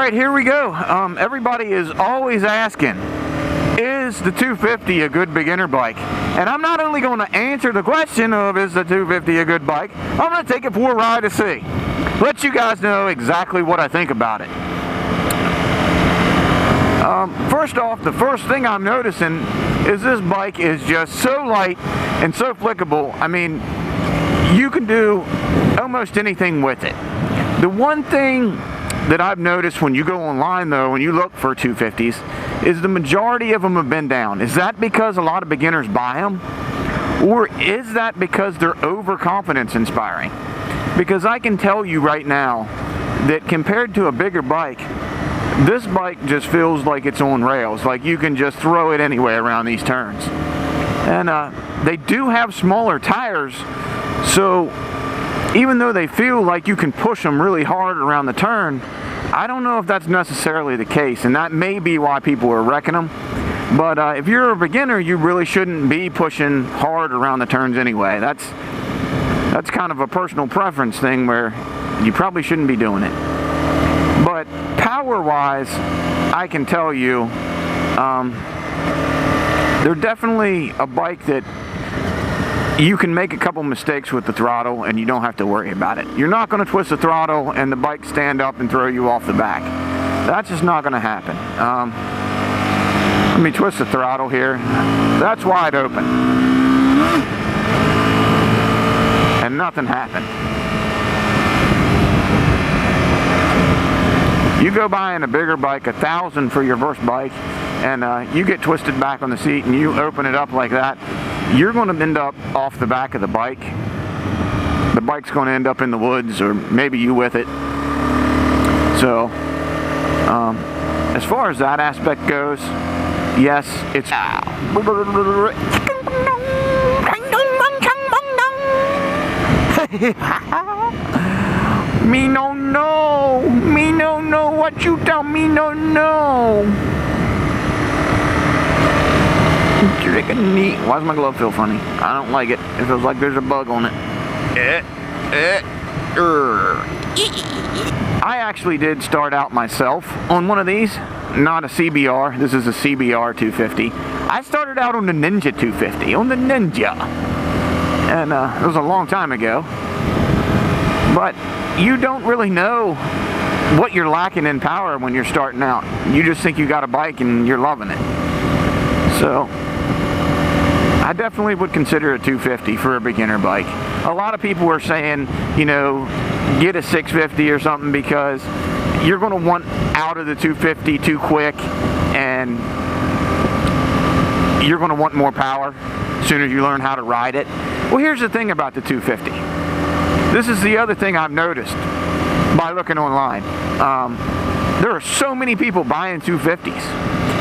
Alright, here we go. Everybody is always asking, is the 250 a good beginner bike? And I'm not only going to answer the question of is the 250 a good bike, I'm going to take it for a ride to see. Let you guys know exactly what I think about it. First off, the first thing I'm noticing is this bike is just so light and so flickable. I mean, you can do almost anything with it. The one thing that I've noticed when you go online though, when you look for 250s, is the majority of them have been down. Is that because a lot of beginners buy them? Or is that because they're overconfidence inspiring? Because I can tell you right now that compared to a bigger bike, this bike just feels like it's on rails. Like you can just throw it anywhere around these turns. And they do have smaller tires, so even though they feel like you can push them really hard around the turn, I don't know if that's necessarily the case, and that may be why people are wrecking them. But if you're a beginner, you really shouldn't be pushing hard around the turns anyway. That's kind of a personal preference thing where you probably shouldn't be doing it. But power-wise, I can tell you, they're definitely a bike that you can make a couple mistakes with the throttle and you don't have to worry about it. You're not going to twist the throttle and the bike stand up and throw you off the back. That's just not going to happen. Let me twist the throttle here. That's wide open. And nothing happened. You go buying a bigger bike, $1,000 for your first bike, and you get twisted back on the seat and you open it up like that, you're going to end up off the back of the bike. The bike's going to end up in the woods, or maybe you with it. So, as far as that aspect goes, yes, it's... Me no know. Me no know what you tell me no know. Freaking neat. Why does my glove feel funny? I don't like it. It feels like there's a bug on it. I actually did start out myself on one of these. Not a CBR. This is a CBR 250. I started out on the Ninja 250. On the Ninja. And it was a long time ago. But you don't really know what you're lacking in power when you're starting out. You just think you got a bike and you're loving it. So I definitely would consider a 250 for a beginner bike. A lot of people are saying, you know, get a 650 or something because you're going to want out of the 250 too quick and you're going to want more power as soon as you learn how to ride it. Well, here's the thing about the 250. This is the other thing I've noticed by looking online. There are so many people buying 250s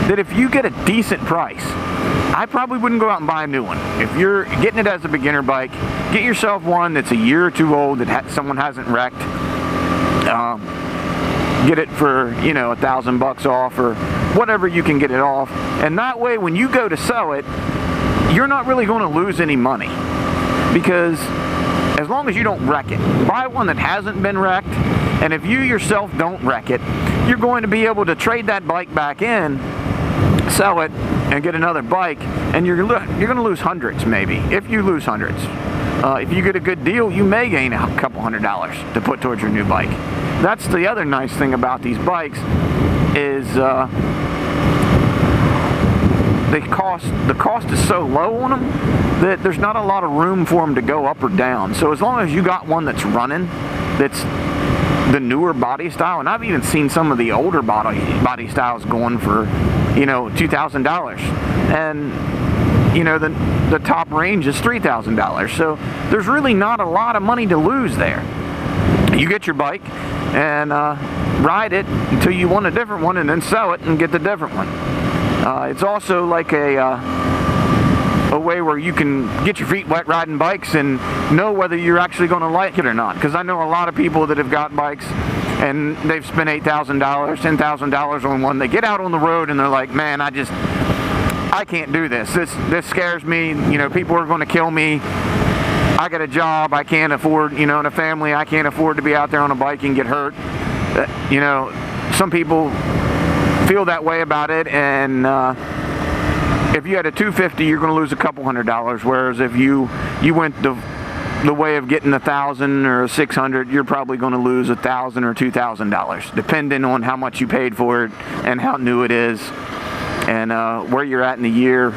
that if you get a decent price, I probably wouldn't go out and buy a new one. If you're getting it as a beginner bike, get yourself one that's a year or two old that someone hasn't wrecked. Get it for, you know, $1,000 off or whatever you can get it off. And that way, when you go to sell it, you're not really going to lose any money. Because as long as you don't wreck it, buy one that hasn't been wrecked, and if you yourself don't wreck it, you're going to be able to trade that bike back in, sell it, and get another bike, and you're going to lose hundreds maybe, if you lose hundreds. If you get a good deal, you may gain a couple $100s to put towards your new bike. That's the other nice thing about these bikes is the cost is so low on them that there's not a lot of room for them to go up or down. So as long as you got one that's running, that's the newer body style, and I've even seen some of the older body styles going for, you know, $2,000, and you know the top range is $3,000. So there's really not a lot of money to lose there. You get your bike and ride it until you want a different one, and then sell it and get the different one. It's also like a way where you can get your feet wet riding bikes and know whether you're actually going to like it or not. Because I know a lot of people that have got bikes and they've spent $8,000, $10,000 on one. They get out on the road and they're like, man, I can't do this. This scares me. You know, people are going to kill me. I got a job. I can't afford, you know, and a family. I can't afford to be out there on a bike and get hurt. You know, some people feel that way about it, and if you had a 250, you're going to lose a couple $100, whereas if you went the way of getting 1,000 or 600, you're probably going to lose $1,000 or $2,000, depending on how much you paid for it and how new it is, and where you're at in the year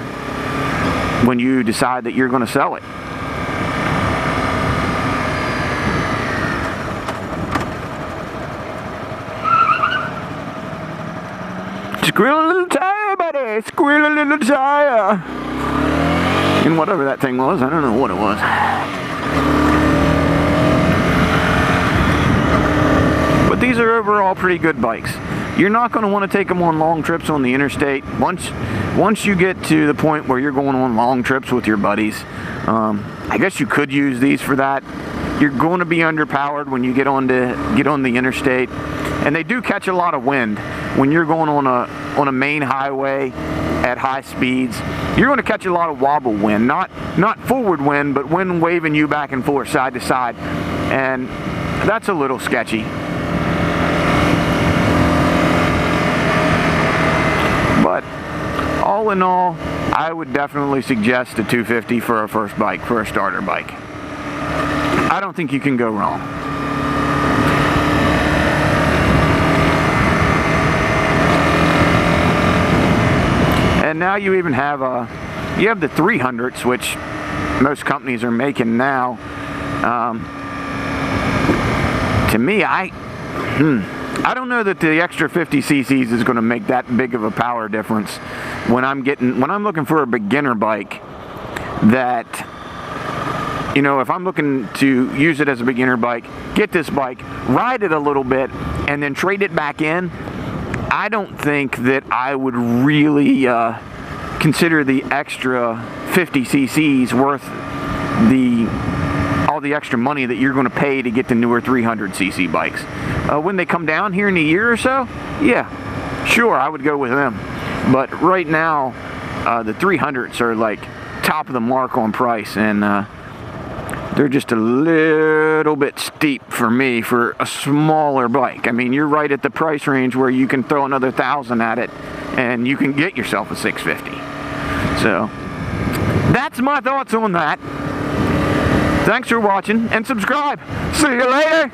when you decide that you're going to sell it. Squeal a little tire, buddy! Squeal a little tire! And whatever that thing was, I don't know what it was. But these are overall pretty good bikes. You're not going to want to take them on long trips on the interstate. Once you get to the point where you're going on long trips with your buddies, I guess you could use these for that. You're going to be underpowered when you get on the interstate, and they do catch a lot of wind. When you're going on a main highway at high speeds, you're going to catch a lot of wobble wind, not forward wind, but wind waving you back and forth, side to side, and that's a little sketchy. But all in all, I would definitely suggest a 250 for a first bike, for a starter bike. I don't think you can go wrong. And now you even have the 300s, which most companies are making now. To me, I don't know that the extra 50 cc's is going to make that big of a power difference when I'm looking for a beginner bike. That, if I'm looking to use it as a beginner bike, get this bike, ride it a little bit, and then trade it back in, I don't think that I would really consider the extra 50 cc's worth all the extra money that you're going to pay to get the newer 300 cc bikes. When they come down here in a year or so, yeah, sure, I would go with them. But right now, the 300s are like top of the mark on price, and they're just a little bit steep for me for a smaller bike. I mean, you're right at the price range where you can throw another 1,000 at it and you can get yourself a 650. So that's my thoughts on that. Thanks for watching, and subscribe. See you later.